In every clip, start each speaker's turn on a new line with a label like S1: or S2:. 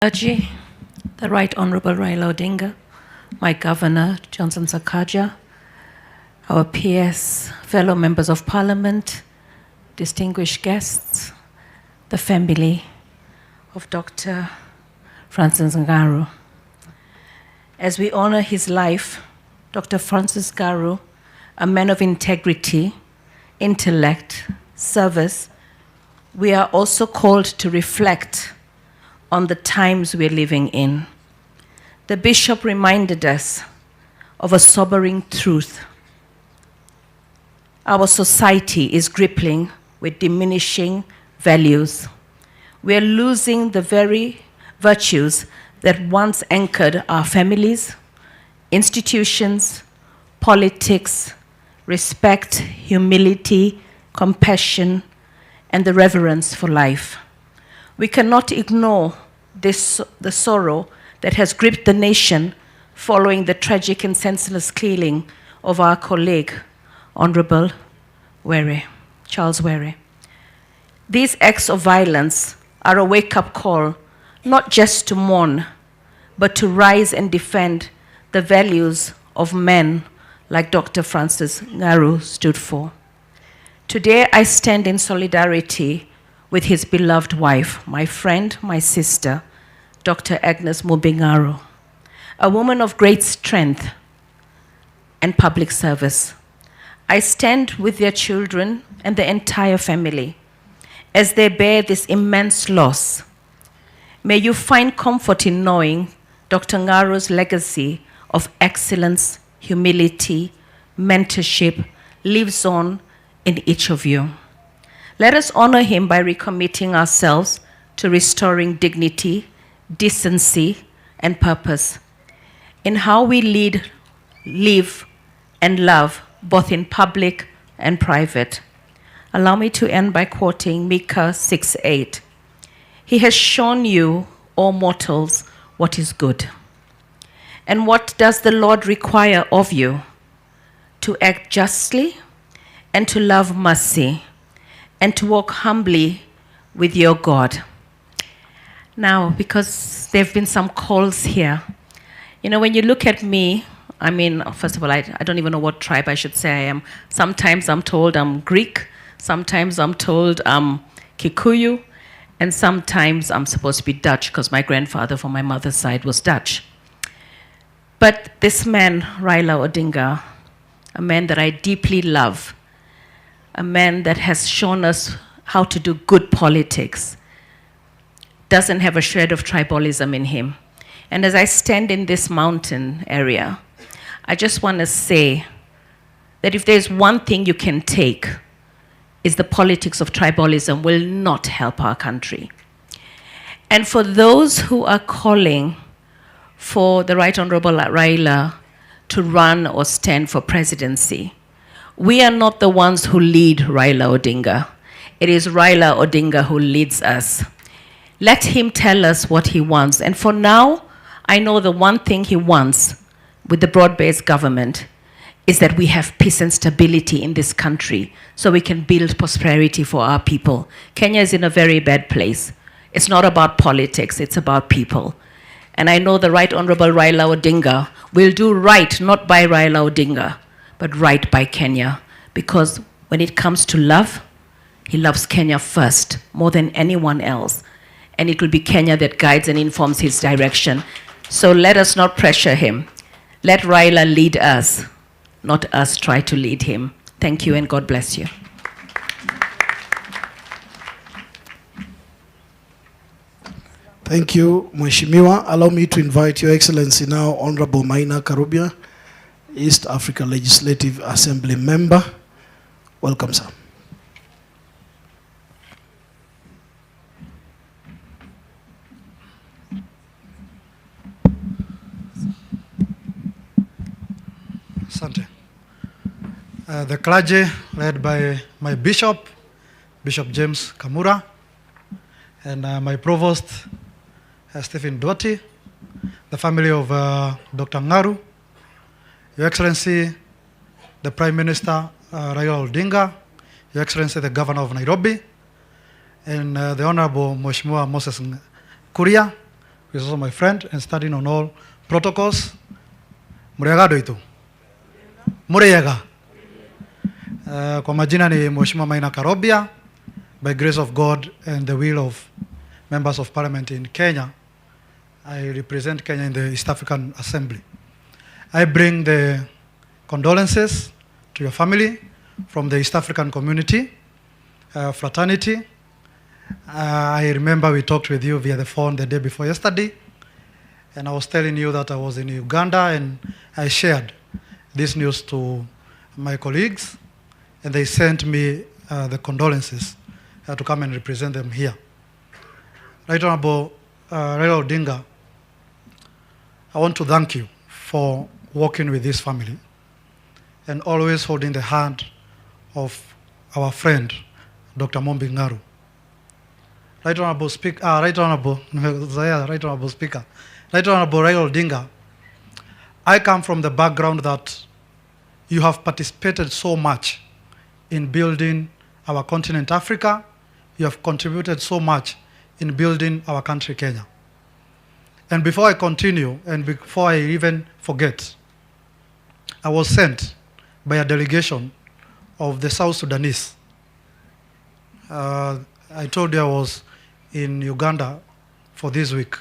S1: Aji, the Right Honourable Raila Odinga, my Governor, Johnson Sakaja, our PS, fellow members of Parliament, distinguished guests, the family of Dr. Francis Ngaru. As we honour his life, Dr. Francis Ngaru, a man of integrity, intellect, service, we are also called to reflect on the times we're living in. The bishop reminded us of a sobering truth. Our society is grappling with diminishing values. We're losing the very virtues that once anchored our families, institutions, politics, respect, humility, compassion, and the reverence for life. We cannot ignore the sorrow that has gripped the nation following the tragic and senseless killing of our colleague, Honourable Charles Were. These acts of violence are a wake-up call, not just to mourn, but to rise and defend the values of men like Dr. Francis Ngaru stood for. Today, I stand in solidarity with his beloved wife, my friend, my sister, Dr. Agnes Mubingaru, a woman of great strength and public service. I stand with their children and the entire family as they bear this immense loss. May you find comfort in knowing Dr. Ngaru's legacy of excellence, humility, mentorship lives on in each of you. Let us honor him by recommitting ourselves to restoring dignity, decency, and purpose in how we lead, live, and love, both in public and private. Allow me to end by quoting Micah 6:8. He has shown you, O mortals, what is good. And what does the Lord require of you? To act justly and to love mercy, and to walk humbly with your God. Now, because there have been some calls here, you know, when you look at me, I mean, first of all, I don't even know what tribe I should say I am. Sometimes I'm told I'm Greek, sometimes I'm told I'm Kikuyu, and sometimes I'm supposed to be Dutch because my grandfather from my mother's side was Dutch. But this man, Raila Odinga, a man that I deeply love, a man that has shown us how to do good politics, doesn't have a shred of tribalism in him. And as I stand in this mountain area, I just want to say that if there's one thing you can take, is the politics of tribalism will not help our country. And for those who are calling for the Right Honourable Raila to run or stand for presidency, we are not the ones who lead Raila Odinga. It is Raila Odinga who leads us. Let him tell us what he wants. And for now, I know the one thing he wants with the broad-based government is that we have peace and stability in this country so we can build prosperity for our people. Kenya is in a very bad place. It's not about politics, it's about people. And I know the Right Honourable Raila Odinga will do right, not by Raila Odinga, but right by Kenya. Because when it comes to love, he loves Kenya first, more than anyone else. And it will be Kenya that guides and informs his direction. So let us not pressure him. Let Raila lead us, not us try to lead him. Thank you and God bless you.
S2: Thank you, Mheshimiwa. Allow me to invite Your Excellency now, Honorable Maina Karubia, East Africa Legislative Assembly Member. Welcome, sir.
S3: Asante. The clergy, led by my bishop, Bishop James Kamura, and my provost, Stephen Dwati, the family of Dr. Ngaru, Your Excellency, the Prime Minister, Raila Odinga, Your Excellency, the Governor of Nairobi, and the Honorable Mheshimiwa Moses Kuria, who is also my friend and studying on all protocols. Muriagado itu. Muriaga. Kwa majina ni Mheshimiwa Maina Karobia. By grace of God and the will of members of parliament in Kenya, I represent Kenya in the East African Assembly. I bring the condolences to your family from the East African community, fraternity. I remember we talked with you via the phone the day before yesterday, and I was telling you that I was in Uganda, and I shared this news to my colleagues, and they sent me the condolences to come and represent them here. Right Honorable Raila Odinga, I want to thank you for working with this family and always holding the hand of our friend, Dr. Mombi Ngaru. Right Honorable Speaker, Right Honorable Speaker, Right Honorable Raila Odinga, I come from the background that you have participated so much in building our continent Africa. You have contributed so much in building our country, Kenya. And before I continue, and before I even forget, I was sent by a delegation of the South Sudanese. I told you I was in Uganda for this week.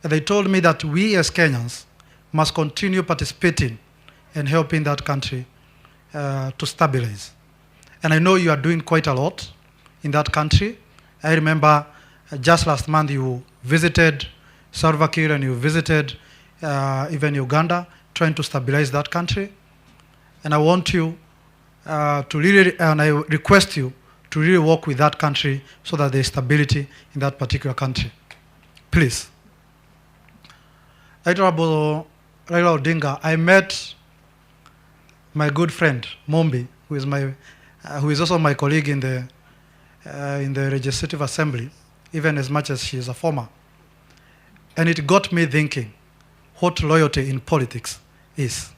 S3: And they told me that we as Kenyans must continue participating and helping that country to stabilize. And I know you are doing quite a lot in that country. I remember just last month you visited Salva Kiir and you visited even Uganda, trying to stabilize that country. And I want you to really, and I request you to really work with that country so that there is stability in that particular country. Please. Honorable Raila Odinga, I met my good friend Mombi, who is also my colleague in the Legislative Assembly, even as much as she is a former. And it got me thinking what loyalty in politics is.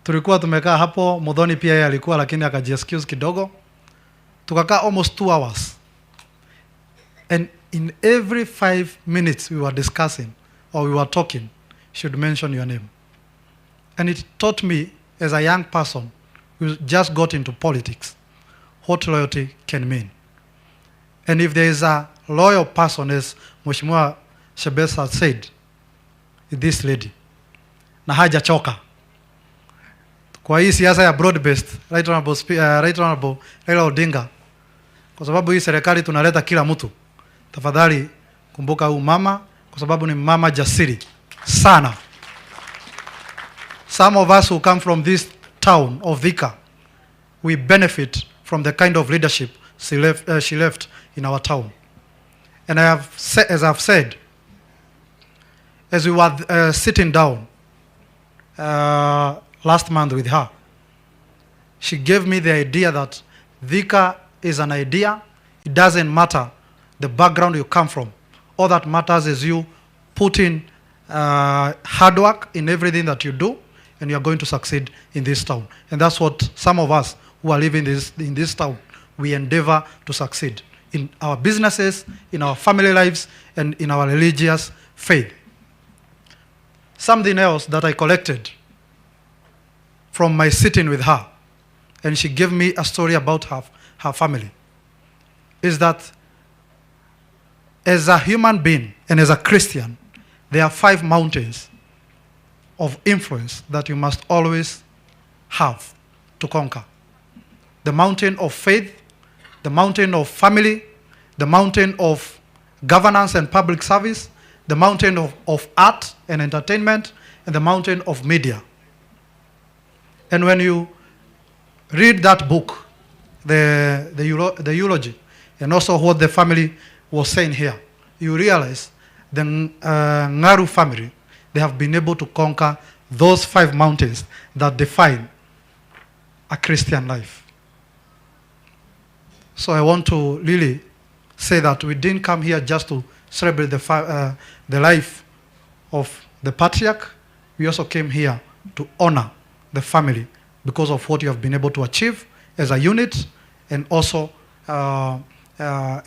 S3: Tulikuwa tumekaa hapo, Muthoni pia yeye alikuwa lakini akajiexcuse kidogo. Tukakaa almost 2 hours. And in every 5 minutes we were discussing or we were talking, she would mention your name. And it taught me as a young person who just got into politics what loyalty can mean. And if there is a loyal person, as Mheshimiwa Shebesa had said, this lady, na hajachoka. Kwa hii siasa ya broad-based, Right Honorable Raila Odinga, kwa sababu hii serikali tunaleta kila mtu, tafadhali kumbuka huyu mama, kwa sababu ni mama jasiri sana. Some of us who come from this town of Thika, we benefit from the kind of leadership she left in our town. And as I've said, as we were sitting down last month with her, she gave me the idea that Thika is an idea. It doesn't matter the background you come from. All that matters is you put in hard work in everything that you do, and you are going to succeed in this town. And that's what some of us who are living in this town, we endeavor to succeed in our businesses, in our family lives, and in our religious faith. Something else that I collected from my sitting with her, and she gave me a story about her family, is that as a human being and as a Christian, there are 5 mountains of influence that you must always have to conquer. The mountain of faith, the mountain of family, the mountain of governance and public service, the mountain of art and entertainment, and the mountain of media. And when you read that book, the eulogy, and also what the family was saying here, you realize the Ngaru family, they have been able to conquer those 5 mountains that define a Christian life. So I want to really say that we didn't come here just to celebrate the life of the patriarch. We also came here to honor the family because of what you have been able to achieve as a unit, and also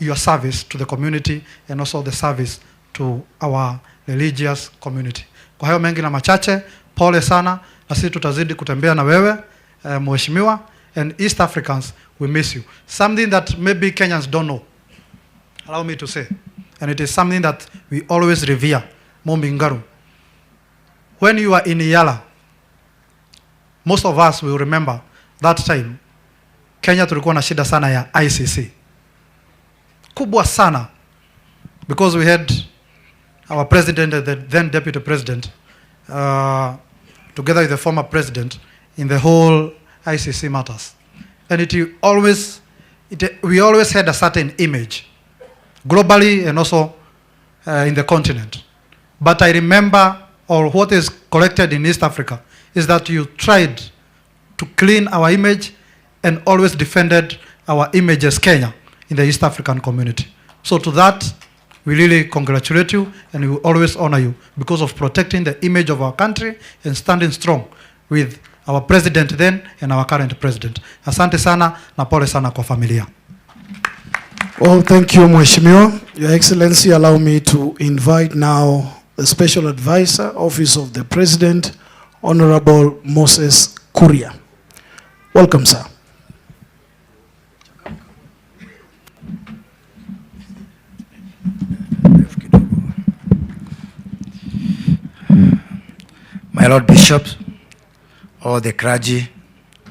S3: your service to the community, and also the service to our religious community. Kwa hayo mengi na machache, pole sana, na sisi tutazidi kutembea na wewe mheshimiwa, and East Africans, we miss you. Something that maybe Kenyans don't know, allow me to say, and it is something that we always revere, Mombi Ngaru. When you are in Yala, most of us will remember that time Kenya tulikuwa na shida sana ya ICC. Kubwa sana, because we had our president and the then deputy president together with the former president in the whole ICC matters. And we always had a certain image globally and also in the continent. But I remember, or what is collected in East Africa, is that you tried to clean our image and always defended our image as Kenya in the East African community. So to that, we really congratulate you, and we will always honor you because of protecting the image of our country and standing strong with our president then and our current president. Asante sana na pole sana kwa familia.
S2: Well, thank you, Mheshimiwa. Your Excellency, allow me to invite now the Special Advisor, Office of the President, Honorable Moses Kuria. Welcome, sir.
S4: My Lord Bishops, all the clergy,